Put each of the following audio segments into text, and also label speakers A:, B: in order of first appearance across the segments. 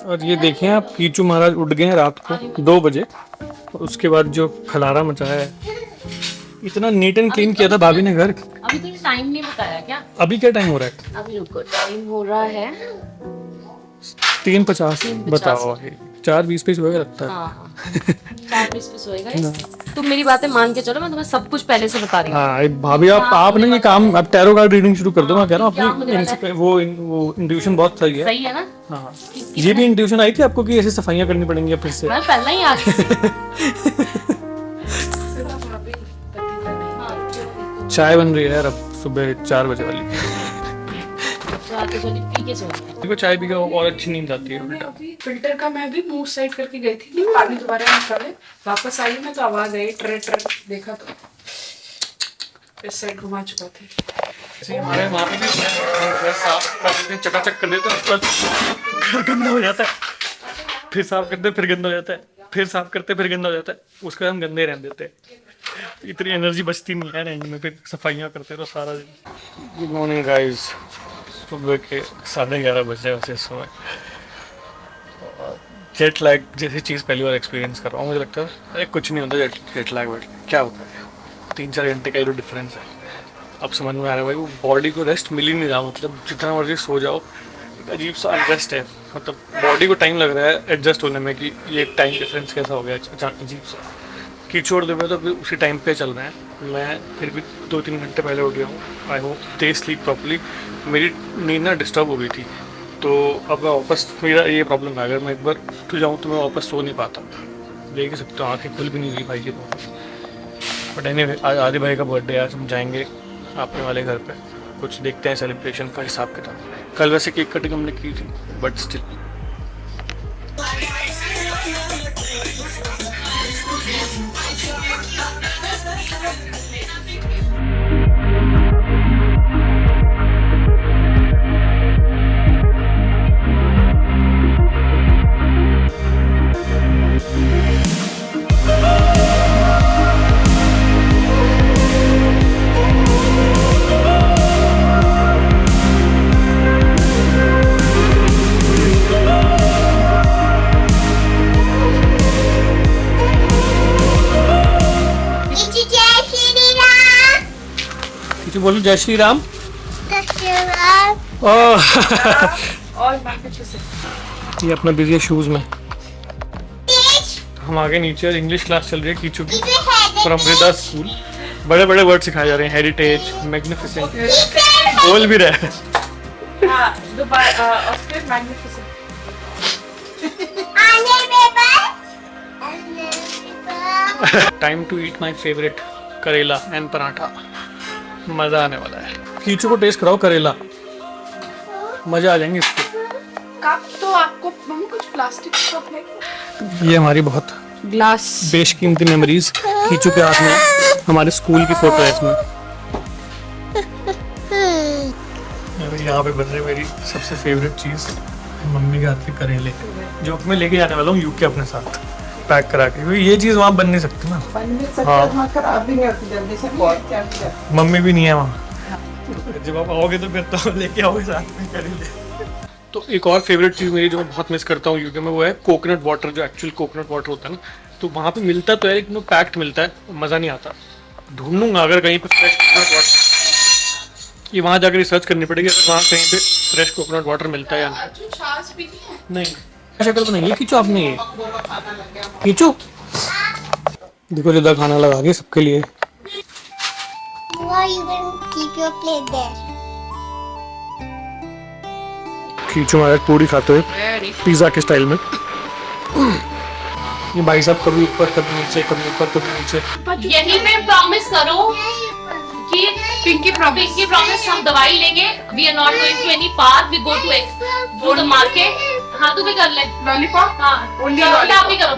A: और ये देखें आप, कीचू महाराज उठ गए हैं रात को 2 बजे। और उसके बाद जो खलारा मचाया है, इतना नीट एंड क्लीन किया था भाभी ने घर।
B: अभी तो टाइम नहीं बताया क्या?
A: अभी क्या टाइम हो रहा है?
B: अभी रुको, टाइम हो रहा है
A: 3:50।
B: 3:50।
A: बताओ, 4:20 पे सोएगा लगता है।
B: हाँ 4:20 पे सोएगा ये। तुम मेरी बातें मान के चलो, मैं तुम्हें सब कुछ पहले से बता रही हूँ।
A: हाँ भाभी, आप ना ये काम, आप टैरो कार्ड रीडिंग शुरू कर दो। मैं कह रहा हूँ
B: क्या होने
A: अपनी
B: वाला है?
A: वो इंट्यूशन बहुत सही है।
B: सही है ना?
A: हाँ, ये भी इंट्यूशन आई थी आपको कि ऐसे सफाइयाँ करनी पड़ेंगी फिर से?
B: मैं पहले ही आ गई।
A: चाय बन रही है यार अब सुबह 4 बजे वाली।
B: पी के सोना।
A: देखो चाय पी के और अच्छी नींद आती है बेटा।
C: फिल्टर का मैं भी मुंह साइड करके गई थी, पानी दोबारा निकाले, वापस आई मैं तो आवाज आई ट्रे ट्रे, देखा तो इस साइड घुमा चुका था।
A: ऐसे हमारे वहाँ पे भी घर साफ कर देते हैं, चकाचक कर देते हैं, उसके बाद घर गंदा हो जाता है, फिर साफ करते फिर गंदा हो जाता है, फिर साफ करते फिर गंदा हो जाता है, उसके बाद हम गंदे रहने देते हैं। इतनी एनर्जी बचती नहीं है रेंज में, फिर सफाइयाँ करते रहो सारा दिन। गुड मॉर्निंग गाइस, सुबह के 11:30 बजे वैसे सुबह। जेट लैग जैसी चीज़ पहली बार एक्सपीरियंस कर रहा हूँ। मुझे लगता है अरे कुछ नहीं होता जेट लैग क्या होता है, 3-4 घंटे का ही तो डिफरेंस है। अब समझ में आ रहा है भाई, वो बॉडी को रेस्ट मिल ही नहीं रहा। मतलब जितना मर्जी सो जाओ, एक अजीब सा अनरेस्ट है। मतलब बॉडी को टाइम लग रहा है एडजस्ट होने में कि ये टाइम डिफरेंस कैसा हो गया अजीब सा। कीचोड़ दे तो फिर उसी टाइम पे चल रहे हैं। मैं फिर भी 2-3 घंटे पहले उठ गया हूँ। I hope they sleep properly. मेरी नींद ना डिस्टर्ब हो गई थी, तो अब मैं वापस, मेरा ये प्रॉब्लम है, अगर मैं एक बार उठ जाऊँ तो मैं वापस सो नहीं पाता। देख ही सकते हो, आँखें खुल भी नहीं रही भाई की। बट एनीवे, आज आदि भाई का बर्थडे, आज हम जाएंगे अपने वाले घर पे, कुछ देखते हैं सेलिब्रेशन का हिसाब किताब। कल वैसे केक कटिंग हमने की थी, बट स्टिल। किसी बोलो जय श्री राम।
C: और बाकी अच्छे से
A: ये अपना बिजी है शूज में। हम आगे नीचे, और इंग्लिश क्लास चल रही है कीचू की, फ्रॉम मृदा स्कूल। बड़े बड़े वर्ड सिखाए जा रहे हैं, हेरिटेज, मैग्निफिसेंट, बोल भी रहे हैं।
C: हाँ दोबारा Oscar magnificent.
A: Time to eat my favourite karela and paratha. मजा आने वाला है। कीचू को टेस्ट कराओ करेला, मजा आ जाएंगे इसको।
C: कप तो आपको मम्मी कुछ प्लास्टिक कप है?
A: ये हमारी बहुत
C: ग्लास
A: बेशकीमती मेमोरीज कीचू के हाथ में, हमारे स्कूल की फोटो है इसमें। अभी यहाँ पे बन रही मेरी सबसे फेवरेट चीज, मम्मी के हाथ के करेले, जो मैं लेके जाने वाला हूँ यूके अपने साथ पैक करा के, क्योंकि ये चीज वहाँ बन नहीं सकती ना।
C: हाँ खराब भी नहीं होती जल्दी से, बहुत क्या
A: मम्मी भी नहीं है वहाँ। जब आप आओगे तो फिर तो लेके आओगे साथ में करेले। तो एक और फेवरेट चीज़ मेरी जो मैं बहुत मिस करता हूँ यूके में, वो है कोकोनट वाटर। जो एक्चुअल कोकोनट वाटर होता है ना, तो वहाँ पे मिलता तो है लेकिन वो पैक्ड मिलता है, मज़ा नहीं आता। ढूंढूंगा अगर कहीं पे फ्रेश कोकोनट वाटर, ये वहाँ जाकर रिसर्च करनी पड़ेगी अगर वहाँ कहीं पे फ्रेश कोकोनट वाटर मिलता है या नहीं। शक्ल तो नहीं है कीचू आपने, ये कीचू देखो जिदा खाना लगा के सबके लिए।
D: Why you gonna keep your plate there?
A: Kichu हमारे पूरी खाते हुए पिज्जा के स्टाइल में। ये भाई साहब कभी ऊपर कभी नीचे, कभी ऊपर कभी नीचे।
B: यहीं पे प्रॉमिस करो कि पिंकी प्रॉमिस हम दवाई लेंगे। We are not going to any park, we go to the market. हाँ तू भी कर ले
C: लॉलीपॉप।
B: हाँ
C: Only
B: चलो
C: lollipop.
B: आप भी करो।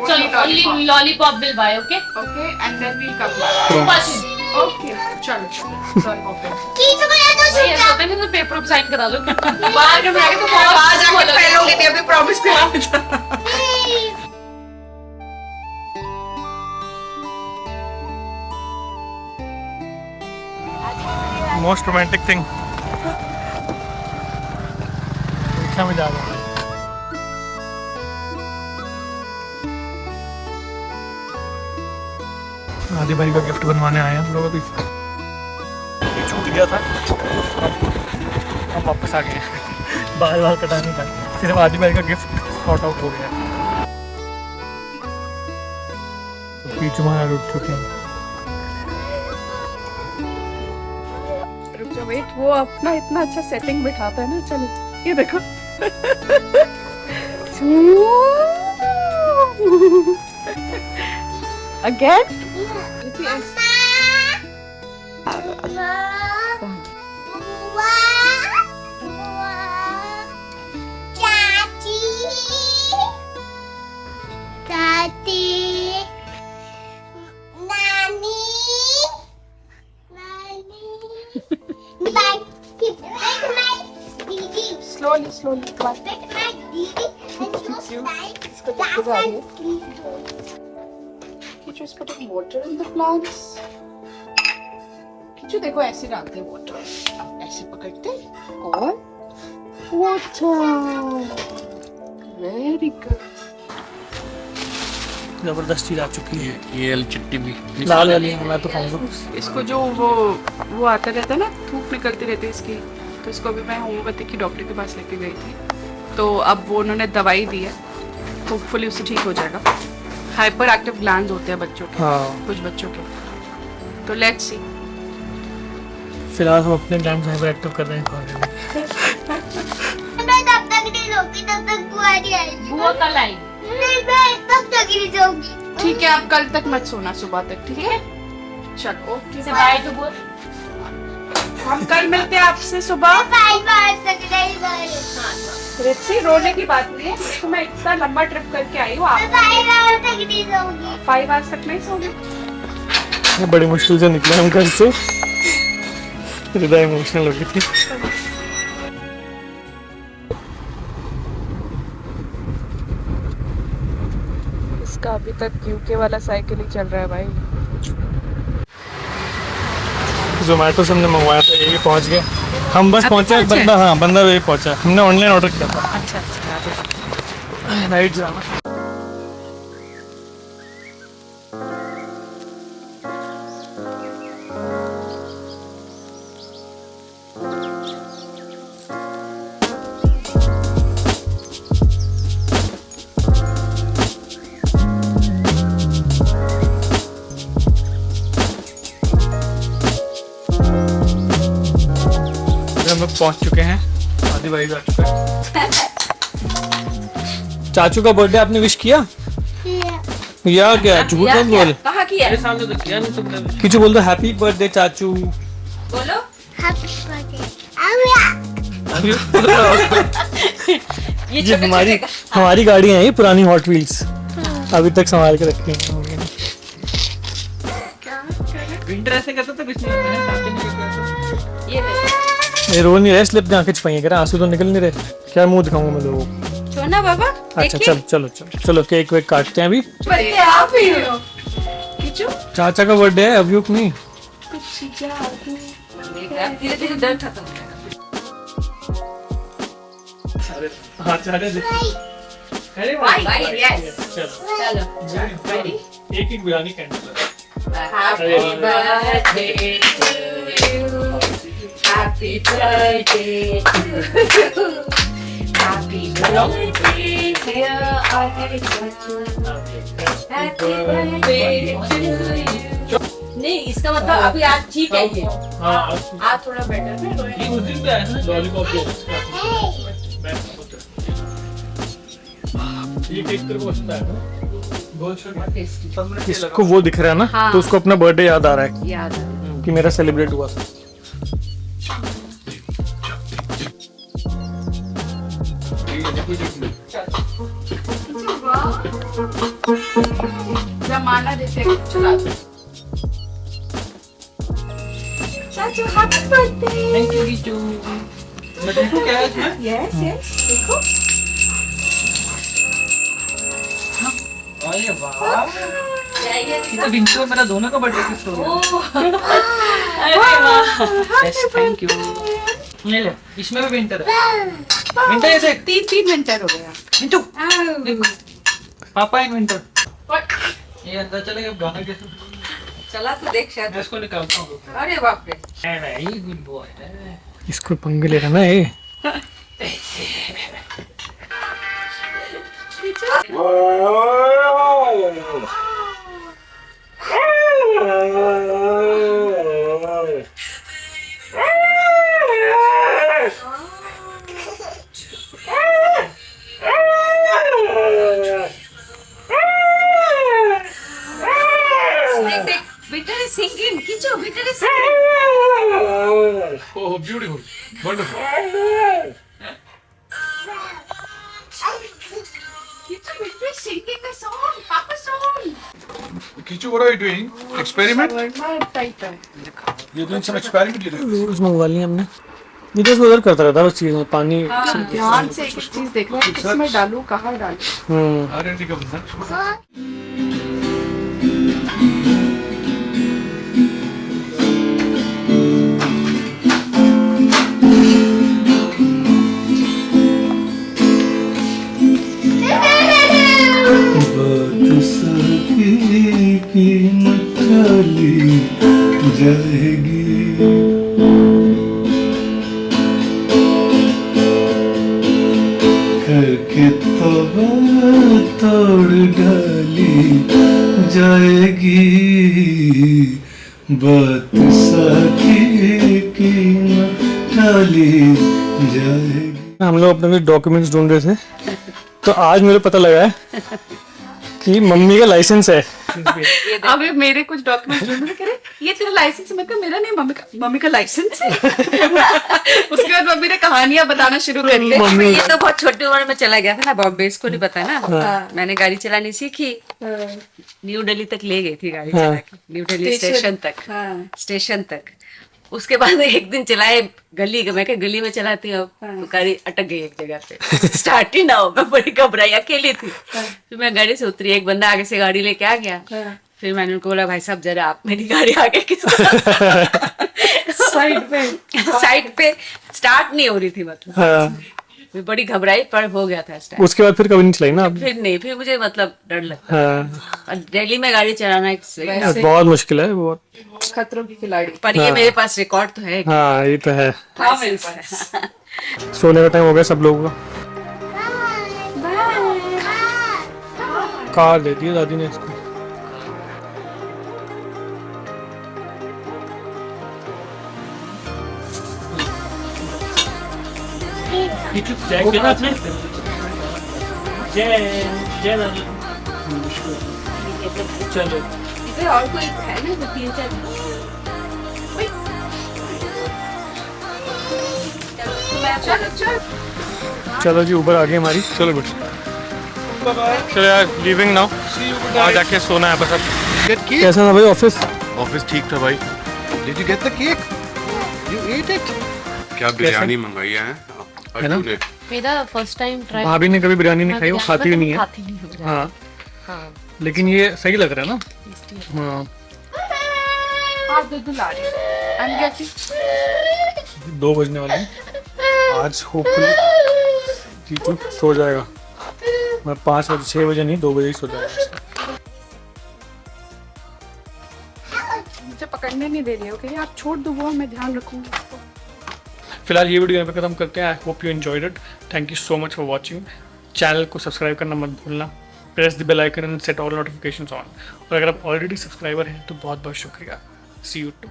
B: चलो only lollipop will bye, okay
C: okay and then we come.
B: बस
C: ओके चलो lollipop.
D: Kichu ko na to
B: ये सोते हैं तो पेपर पे साइन करा लो। बाहर के जाके तो
C: बाहर जाके पहनोगे नहीं, अभी प्रॉमिस करा।
A: मोस्ट रोमांटिक थिंग, रिक्शा में जा रहा है। आदि भाई का गिफ्ट बनवाने आए हैं हम लोग अभी। ये छूट गया था, हम वापस आ गए हैं। बाल कटाने का सिर्फ आदि भाई का गिफ्ट सॉर्ट आउट हो गया। पीछे महाराज उठ चुके हैं।
C: रुक जाओ, वेट, वो अपना इतना अच्छा सेटिंग बिठाता है ना। चलो ये देखो। Again slowly, slowly. Kichu is putting water in the plants. Kichu देखो ऐसे डालते हैं water, ऐसे पकड़ते और water. Very good.
A: जबरदस्त चीज आ चुकी है।
E: ये वाली चिट्टी भी
A: लाल वाली मैं तो खाऊंगा।
C: इसको जो वो आता रहता है ना, धूप निकलती रहती है इसकी, तो इसको भी मैं होम्योपैथिक की डॉक्टर के पास लेके गई थी, तो अब वो उन्होंने दवाई दी है, होपफुली उससे ठीक हो जाएगा। हाइपर एक्टिव ग्लैंड्स होते हैं बच्चों के,
A: हाँ।
C: कुछ बच्चों के, तो लेट्स सी।
A: फिलहाल हम अपने ग्लैंड्स हाइपर एक्टिव कर रहे हैं।
D: मैं तब तक नहीं सोऊंगी, तब तक बुआरी आएगी।
B: वो कल आई।
D: नहीं, मैं तब तक नहीं सोऊंगी।
C: ठीक है, आप कल तक मत सोना, सुबह तक, ठीक है? चलो ओके,
B: से बाय तो बोल।
C: हम कल मिलते हैं आपसे सुबह।
D: 5 hours तक नहीं सोऊंगी।
C: रित्सी, रोने की बात नहीं है, तो मैं इतना लंबा ट्रिप करके आई हूँ,
D: मैं
C: आप
D: 5 hours तक नहीं सोऊंगी।
C: 5 hours तक नहीं सोगे?
A: ये बड़ी मुश्किल से निकले हम घर से। हृदय इमोशनल हो गई थी।
C: इसका अभी तक यूके वाला साइकिल ही चल रहा है भाई।
A: जोमेटो से हमने मंगवाया था, ये भी पहुंच गया। हम बस
C: अभी
A: पहुंचे,
C: पहुंचे?
A: बंदा, हाँ बंदा भी पहुंचा। हमने ऑनलाइन ऑर्डर किया था।
C: अच्छा अच्छा,
A: राइट जाना। हम लोग पहुंच चुके हैं, आदि भाई आ चुका है। चाचू का बर्थडे आपने विश किया या क्या? झूठ मत बोल।
C: कहाँ किया?
E: मेरे सामने तो किया नहीं तुमने।
A: किचू बोल दो हैप्पी बर्थडे चाचू।
C: बोलो।
D: Happy birthday.
A: ये हमारी गाड़ी है, ये पुरानी हॉट व्हील्स, अभी तक संभाल के रखी है।
E: विंटर ऐसे करता था कुछ नहीं, मैंने साथ नहीं किया।
C: ये ले।
A: ये रो नहीं रहे, स्लिप आंखें छपाई कह रहा, आंसू तो निकल नहीं रहे। क्या मुंह दिखाऊंगा मैं लोगों को?
C: छोना बाबा।
A: अच्छा चलो चलो चलो चलो, केक वेक काटते हैं अभी।
C: बर्थडे आप ही हो। किचू।
A: चाचा का बर्थडे है, अभियुक्त नहीं।
C: धीरे धीरे डर खत्म हो जाएगा।
A: हाँ चाचा दे। अरे
C: भाई, yes।
A: चलो
C: चलो।
A: एक एक biryani candle.
C: Happy birthday to you. Happy birthday to you. Happy birthday dear Aisha. Happy birthday to you. नहीं, इसका मतलब अभी आज ठीक है ये।
A: हाँ
C: आज थोड़ा बेटर है।
E: ये उस दिन पे आया था
A: लॉलीपॉप ये केक तेरे को पसंद आया ना? इसको वो दिख रहा है ना,
C: हाँ।
A: तो उसको अपना बर्थडे याद आ रहा है
C: याद है।
A: कि मेरा सेलिब्रेट हुआ था।
C: जमाना जैसे चला दो। चाचू happy birthday.
E: Thank you Gichu. मैं देखो क्या है इसमें?
C: यस यस, देखो।
E: अरे वाह, ये तो विंटू और मेरा दोनों का बर्थडे गिफ्ट हो गया।
B: अरे वाह।
E: Yes thank you. ये ले, इसमें भी विंटर है। विंटर ये देख,
C: 3 विंटर हो गया।
E: विंटू देखो, पापा इन विंटर। ये अंदर चले गए, गाना कैसे?
F: चला तो देख शायद।
E: मैं इसको निकालता हूँ।
F: अरे बाप रे।
E: वेरी गुड बॉय है।
A: इसको पंगे ले रहा ना ये।
F: देख विक्टर इज सिंगिंग। किचो Victor is
A: oh beautiful, wonderful.
C: singing a song, Papa song.
G: Kichu, what are you doing? Experiment?
C: Type है।
G: You're doing some experiment, you know?
A: रोज मंगवा ली हमने। ये तो उधर करता रहता है बस चीज़ में, पानी।
C: ध्यान से एक चीज देखना है, किसमें डालूं, कहाँ डालूं।
G: R&D का बंदा।
H: करके तोड़ डाली जाएगी बात साथी की न टाली जाएगी।
A: हम लोग अपने डॉक्यूमेंट्स ढूंढ रहे थे, तो आज मुझे पता लगा है कि मम्मी का लाइसेंस है।
C: अबे मेरे कुछ डॉक्यूमेंट ढूंढ रहे, ये तेरा लाइसेंस है? मैं कहा मेरा नहीं, मम्मी का लाइसेंस है। उसके बाद मम्मी ने कहानियां बताना शुरू करी है।
F: ये तो बहुत छोटी उम्र में चला गया था ना बॉम्बे, इसको नहीं पता ना। मैंने गाड़ी चलानी सीखी, न्यू दिल्ली तक ले गई थी गाड़ी चला के, न्यू दिल्ली स्टेशन तक। उसके बाद एक दिन चलाए गली, मैं क्या गली में चलाती हूँ, तो गाड़ी अटक गई एक जगह पे, स्टार्ट ही ना हो। मैं बड़ी घबराई, अकेली थी। फिर मैं गाड़ी से उतरी, एक बंदा आगे से गाड़ी लेके आ गया। फिर मैंने उनको बोला, भाई साहब जरा आप मेरी गाड़ी आगे साइड पे स्टार्ट नहीं हो रही थी, मतलब मैं बड़ी घबराई, पर हो गया था स्टार्ट।
A: उसके बाद फिर कभी नहीं चलाई ना आप?
F: फिर नहीं, फिर मुझे मतलब डर लगता है। और दिल्ली में गाड़ी चलाना एक
A: बहुत मुश्किल है, बहुत
C: खतरों की खिलाड़ी।
F: पर ये मेरे पास रिकॉर्ड तो है।
A: हाँ ये तो है।
F: हाँ मेरे पास।
A: सोने का टाइम हो गया सब लोगों का। कार दे दी दादी ने इसको।
E: चेक किया आपने? चलो
F: और कोई है ना जो 3-4
A: चलो जी ऊबर आ गई हमारी। चलो बेटा, चलो यार लीविंग नाउ। वहाँ जाके सोना है बस अब। कैसा था भाई ऑफिस?
I: ऑफिस ठीक था भाई।
G: Did you get the cake? You ate it?
I: क्या बिरयानी मंगाई है
A: ना?
I: तूने?
B: मेरा फर्स्ट टाइम ट्राई।
A: भाभी ने कभी बिरयानी नहीं खाई, वो खाती भी नहीं है।
B: खाती नहीं हूँ।
A: हाँ
B: हाँ
A: लेकिन ये सही लग रहा है ना। हाँ
C: आप दूध ला रही हो। I'm getting
A: 2 बजने वाले हैं। आज होपफुली जीतू सो जाएगा। मैं 5 बजे 6 बजे नहीं 2 बजे ही सो जाएगा।
C: मुझे पकड़ने नहीं दे रही हो, आप छोड़ दो, वो मैं ध्यान रखूंगी इसको।
A: फिलहाल ये वीडियो यहाँ पे खत्म करते हैं। I hope you enjoyed it. Thank you so much for watching. Channel को सब्सक्राइब करना मत भूलना। Press the bell icon and set all notifications on. और अगर आप ऑलरेडी सब्सक्राइबर हैं तो बहुत बहुत शुक्रिया। सी यू टू।